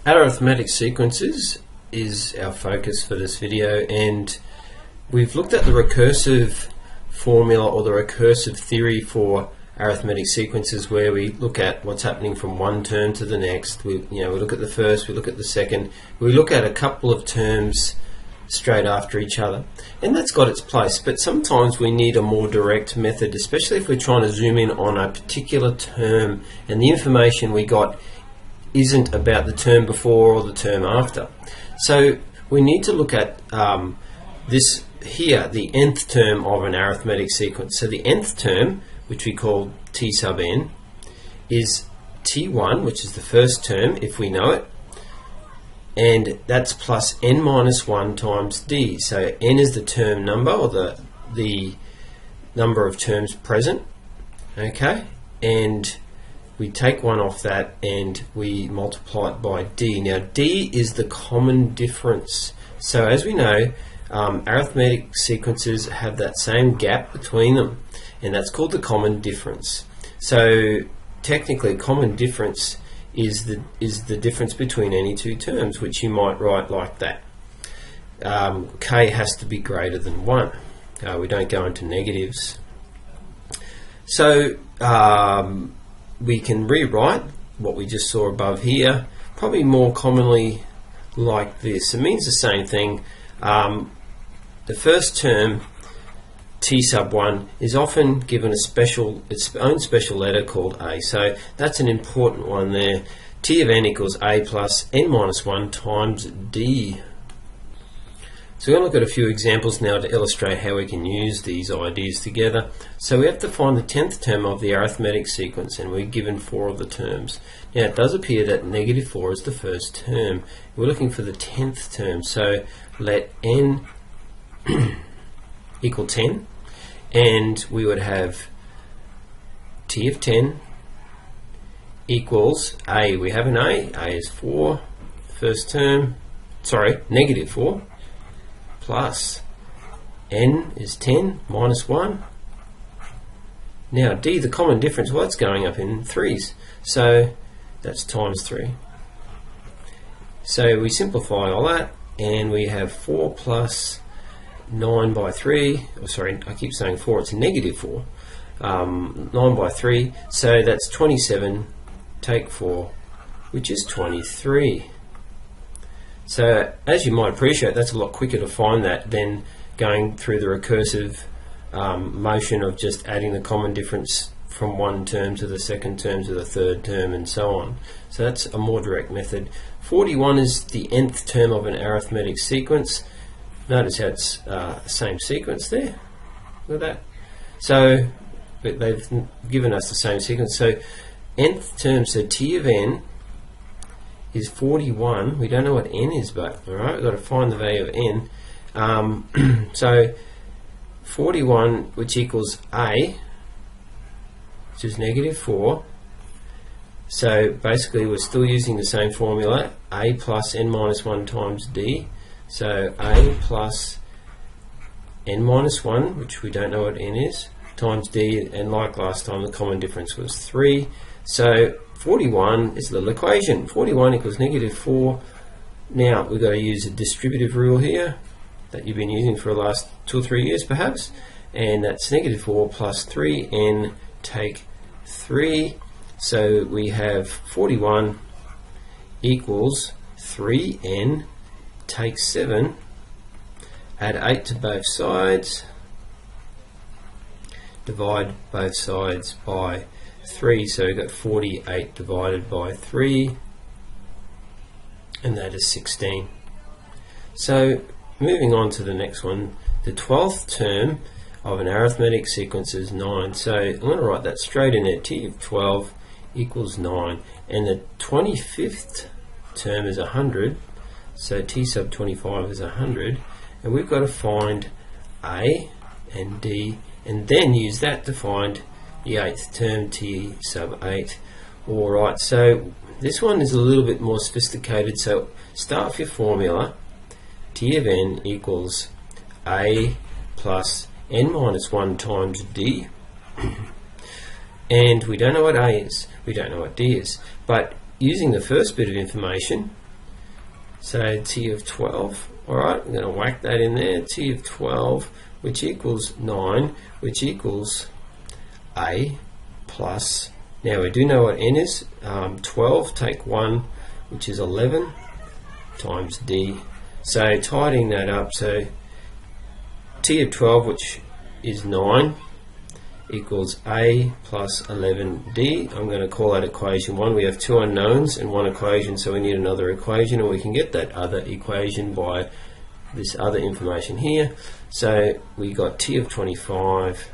Arithmetic sequences is our focus for this video, and we've looked at the recursive formula or the recursive theory for arithmetic sequences, where we look at what's happening from one term to the next. We look at the first, we look at the second, we look at a couple of terms straight after each other, and that's got its place. But sometimes we need a more direct method, especially if we're trying to zoom in on a particular term and the information we got isn't about the term before or the term after. So we need to look at this here, the nth term of an arithmetic sequence. So the nth term, which we call t sub n, is t1, which is the first term if we know it, and that's plus n minus 1 times d. So n is the term number, or the number of terms present, okay, and we take 1 off that and we multiply it by d. Now d is the common difference. So as we know, arithmetic sequences have that same gap between them, and that's called the common difference. So technically, common difference is the difference between any two terms, which you might write like that. K has to be greater than 1. We don't go into negatives. So we can rewrite what we just saw above here, probably more commonly like this. It means the same thing. The first term, t sub 1, is often given its own special letter called a. So that's an important one there. T of n equals a plus n minus 1 times d. So we're going to look at a few examples now to illustrate how we can use these ideas together. So we have to find the 10th term of the arithmetic sequence, and we're given 4 of the terms. Now it does appear that negative 4 is the first term. We're looking for the 10th term, so let n equal 10, and we would have t of 10 equals a. We have an a is 4, first term, sorry, negative 4, plus n is 10 minus 1. Now d, the common difference, well, that's going up in threes, so that's times 3. So we simplify all that, and we have 4 plus 9 by 3, oh sorry, I keep saying 4, it's negative 4, 9 by 3, so that's 27, take 4, which is 23. So as you might appreciate, that's a lot quicker to find that than going through the recursive motion of just adding the common difference from one term to the second term to the third term and so on. So that's a more direct method. 41 is the nth term of an arithmetic sequence. Notice how it's the same sequence there. Look at that. So but they've given us the same sequence. So nth term, so t of n is 41. We don't know what n is, but alright, we've got to find the value of n. So 41, which equals a, which is negative 4. So basically we're still using the same formula, a plus n minus 1 times d. So a plus n minus 1, which we don't know what n is, times d, and like last time the common difference was 3. So 41 is the little equation. 41 equals negative 4. Now we've got to use a distributive rule here that you've been using for the last 2 or 3 years perhaps, and that's negative 4 plus 3n take 3. So we have 41 equals 3n take 7, add 8 to both sides, divide both sides by 3, so we've got 48 divided by 3, and that is 16. So moving on to the next one, the 12th term of an arithmetic sequence is 9. So I'm going to write that straight in there, t of 12 equals 9, and the 25th term is 100, so t sub 25 is 100, and we've got to find a and d, and then use that to find the 8th term, t sub 8. Alright, so this one is a little bit more sophisticated, so start with your formula. T of n equals a plus n minus 1 times d, and we don't know what a is, we don't know what d is, but using the first bit of information, So t of 12, alright, I'm going to whack that in there, t of 12, which equals 9, which equals a plus, now we do know what n is, 12, take 1, which is 11, times d. So tidying that up, so t of 12, which is 9, equals a plus 11d. I'm going to call that equation 1. We have two unknowns and one equation, so we need another equation, and we can get that other equation by this other information here. So we got t of 25,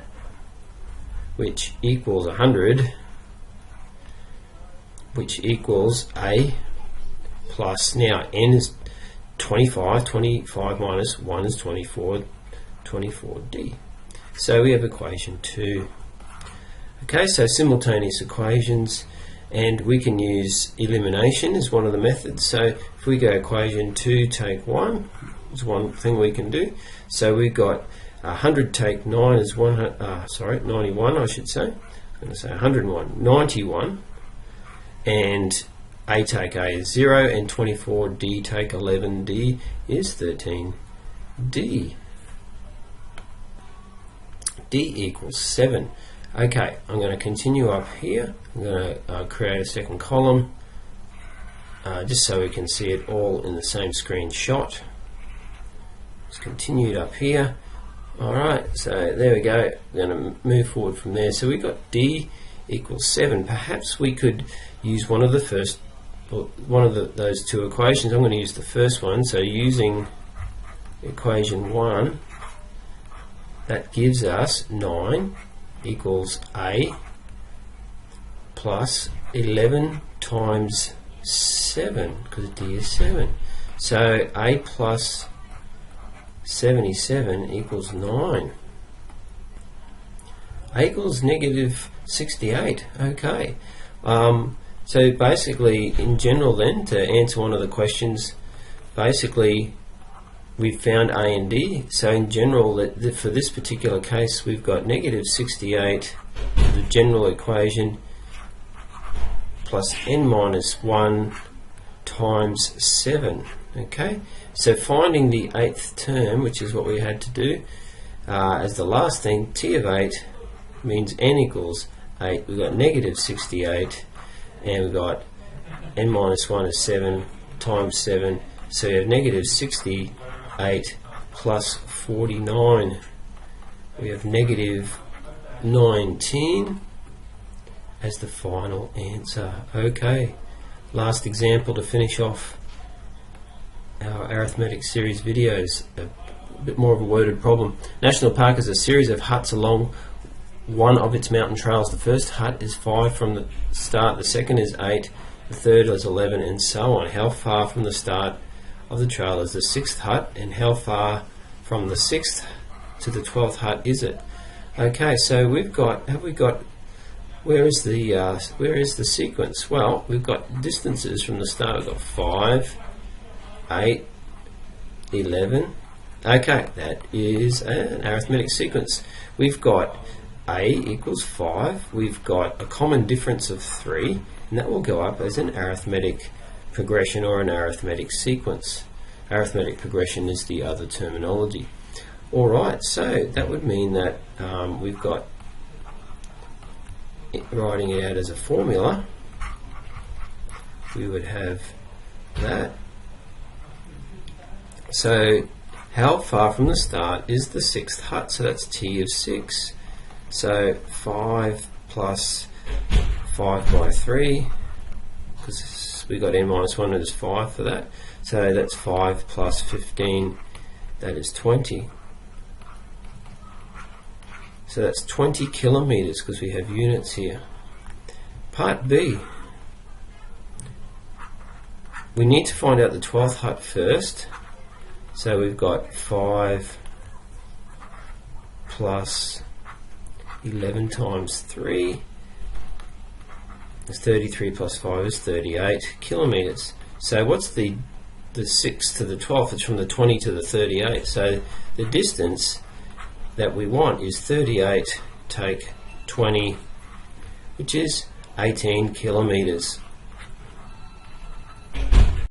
which equals 100, which equals a plus, now n is 25, 25 minus 1 is 24, 24d. So we have equation 2. Okay, so simultaneous equations, and we can use elimination as one of the methods. So if we go equation 2 take 1 is one thing we can do. So we've got 100 take 9 is 91, I should say. I'm going to say 101, 91, and a take a is 0, and 24d take 11d is 13d. d equals 7. Okay, I'm going to continue up here. I'm going to create a second column just so we can see it all in the same screenshot. Let's continue up here. Alright, so there we go. We're going to move forward from there. So we've got d equals 7. Perhaps we could use one of those two equations. I'm going to use the first one. So using equation 1, that gives us 9 equals a plus 11 times 7, because d is 7. So a plus 77 equals 9. A equals negative 68. Okay. So basically, in general then, to answer one of the questions, basically we've found a and d. So in general, for this particular case, we've got negative 68, the general equation, plus n minus 1 times 7. Okay, so finding the 8th term, which is what we had to do as the last thing, t of 8 means n equals 8. We've got negative 68, and we've got n minus 1 is 7 times 7. So we have negative 68 plus 49. We have negative 19 as the final answer. Okay, last example to finish off our arithmetic series videos. A bit more of a worded problem. National Park is a series of huts along one of its mountain trails. The first hut is 5 from the start, the second is 8, the third is 11, and so on. How far from the start of the trail is the 6th hut, and how far from the 6th to the 12th hut is it? Okay, so we've got, where is the sequence? Well, we've got distances from the start. We've got 5, 8, 11. Okay, that is an arithmetic sequence. We've got a equals 5. We've got a common difference of 3, and that will go up as an arithmetic progression or an arithmetic sequence. Arithmetic progression is the other terminology. Alright, so that would mean that we've got writing it out as a formula, we would have that. So how far from the start is the 6th hut? So that's t of 6. So 5 plus 5 by 3, because we got n minus 1, and it's 5 for that. So that's 5 plus 15, that is 20. So that's 20 kilometers, because we have units here. Part B. We need to find out the 12th hut first. So we've got 5 plus 11 times 3 is 33 plus 5 is 38 kilometers. So what's the 6th to the 12th? It's from the 20 to the 38. So the distance that we want is 38 take 20, which is 18 kilometers.